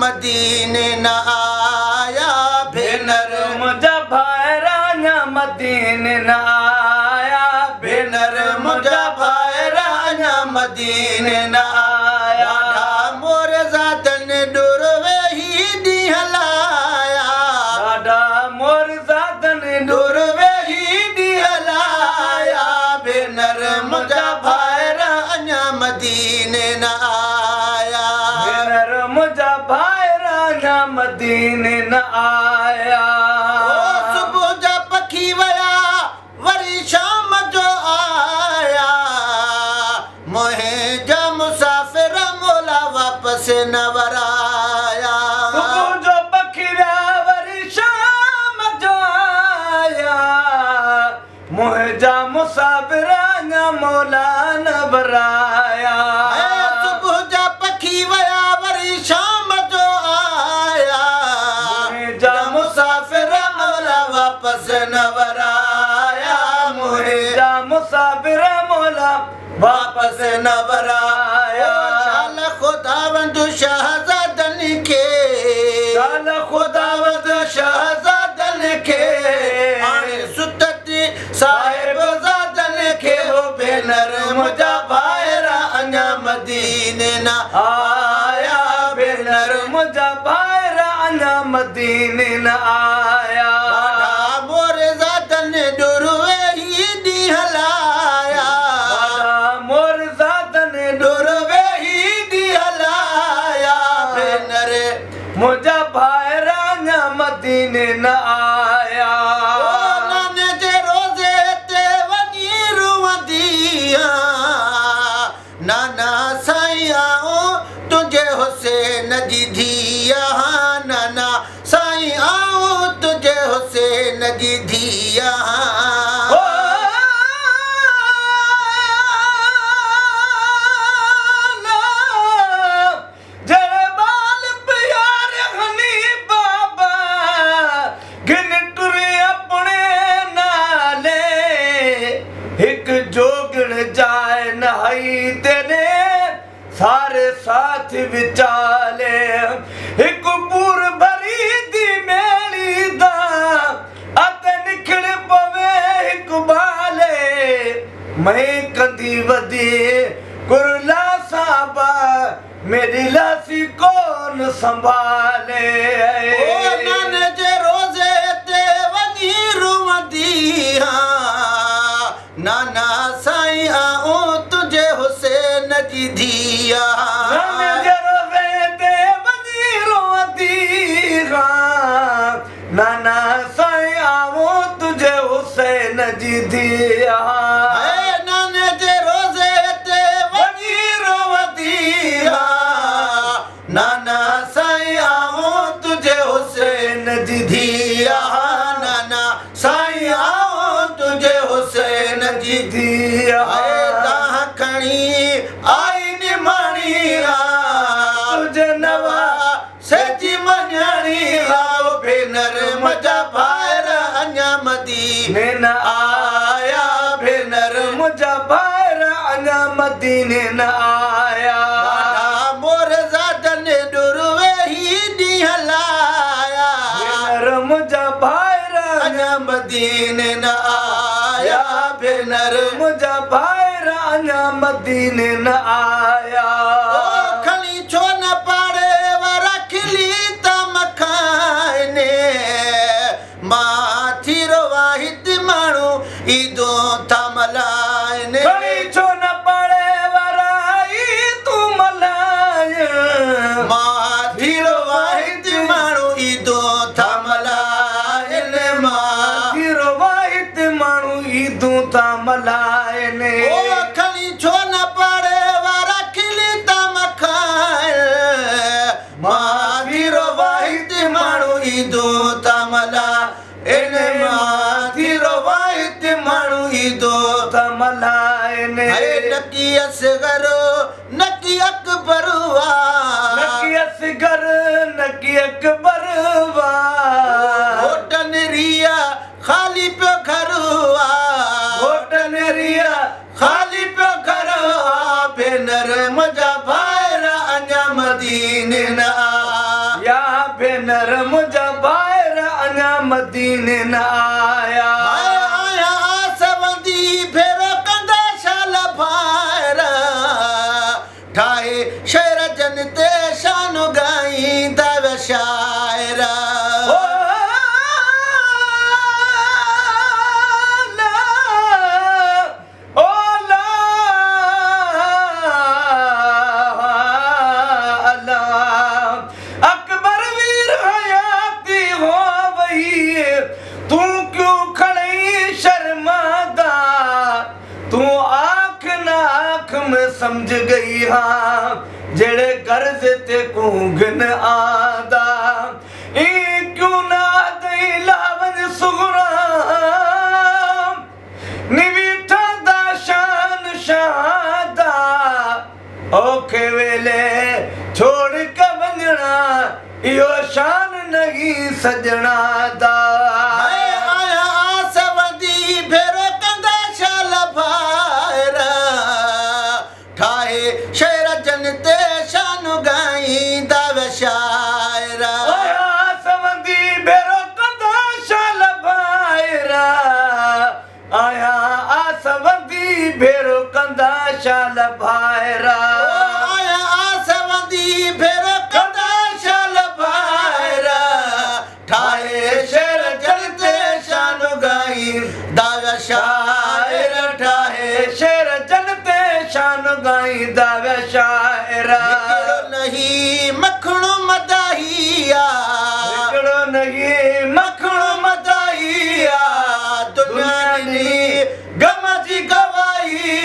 मदीने न आया भेनर मुझा भायरा अञा मदीने न आया भेनर मुझा भायरा अञा मदीने न आया मोर ज़ादन डुर वेही ॾींहं हलाया ॾाढा मोर ज़ादन डुर वेही ॾींहं हलाया भेनर मुझा भायरा अञा मदीने न आया भेनर मुझा भायरा अञा मदीने न आया सुबुह जा पखी वया वरी शाम जो आया मोहे जा मुसाफ़िर मोला वापसि न वराया सुबुह जो पखी विया वरी शाम जो आया मोहे जा मुसाफ़िर अञा मोला न वराया सुबुह जा पखी वया वरी शाम जो आया जा मुसाफ़िर मोला वापसि न वराया मोहे जा मुसाफ़िर मोला वापसि न वराया शाल ख़ुदावंद शहज़ादनि खे शाल ख़ुदावंद शहज़ादनि खे हाणे सुतती साहिबज़ादनि खे हो भेनर मुंहिंजा भाइरा अञा मदीने न आया भेनर मुंहिंजा भाइरा अञा मदीने न आया मोर ज़ादनि डुर वेही ॾींहं हलाया मोर ज़ादनि डुर वेही ॾींहं हलाया भेनर मुंहिंजा भाइरा अञा मदीने न आया नाने जे रोज़े ते वञी रुअंदी नाना साईं आऊं तुंहिंजे हुसैन जी धीअ नाना साईं आऊं तुंहिंजे हुसैन जी धीअ जोगण जाए नहाई तेने सारे साथ विचाले एक पूर भरी दी मेरी दा अते निखड़ पवे एक बाले मैं कंदी वदी कुरला साबा मेरी लासी कौन संभाले ओ नाने जे रोज़े ते वञी रुअंदी नाना साईं आऊं तुंहिंजे हुसैन जी धीअ नाने जे रोज़े ते वञी रुअंदी नाना साईं आऊं तुंहिंजे हुसैन जी धीअ नाने जे रोज़े ते वञी रुअंदी नाना साईं आऊं तुंहिंजे हुसैन जी धीअ नाना साईं आऊं तुंहिंजे हुसैन जी धीअ तव्हां खणी आई निमाणी तुंहिंजे नवा सची मञाणी भेनर मुंहिंजा भाइर अञा मदीने न आया भेनर मुंहिंजा भाइर अञा मदीने न आया मोर ज़ादनि डुर वेही ॾींहं हलाया भेनर मुंहिंजा भाइर अञा मदीने न आया भेनर मुंहिंजा भाइर अञा मदीने न आया खणी छो न पाड़े रखली त मखाने मां थी वाहिद माण्हू ईदो था मल्हाइनि खणी छो न पाड़े वराई तूं मल्हाय मां थी वाहिद माण्हू ईदो था मल्हाइनि मां थी वाहिद माण्हू ईदूं था मल्हाइनि खणी छो न पाड़े रखली त मखाने मां थी वाहिद माण्हू ईदो था मल्हाइनि मां थी वाहिद माण्हू ईदो था मल्हाइनि नकी असगर नकी अकबर नकी असगर नकी अकबर होटन रिया खा मदीने न आया या भेनर मुंहिंजा ॿाहिर अञा मदीने न आया आया आसवंदी भेरो कंदा शाल भार ठाहे शेर जन ते शान गाईंदा वे शायर ओ ला ओ ला ला अकबर वीर हयाती हो वही तू क्यों खड़ी शर्मादा तू आँख ना आँख में समझ गई हाँ जेड़े कर्ज ते कूंगन आदा ई क्यों ना दई लावज सुगरा निवीठा दा शान शादा ओखे वेले छोड़ के वंजना इहो शान नहीं सजना दा आया आसवंदी भेरो कंदा शाल भार ठाहे शेर जन ते शान गाईंदा वे शायर आया समंदी भेरो कंदा शाल भाईरा आया आसवंदी भेरो कंदा शाल भाईरा आया आसवंदी भेरो कंदा शाल भार ठाहे शेर जन ते शान गाईंदा वे शायर ठाहे शेर जनते शान गाईंदा वे शाइरा हिकिड़ो नहीं मखणो मदाहिया हिकिड़ो नहीं मखणो मदाहिया दुनिया ॾिनी गम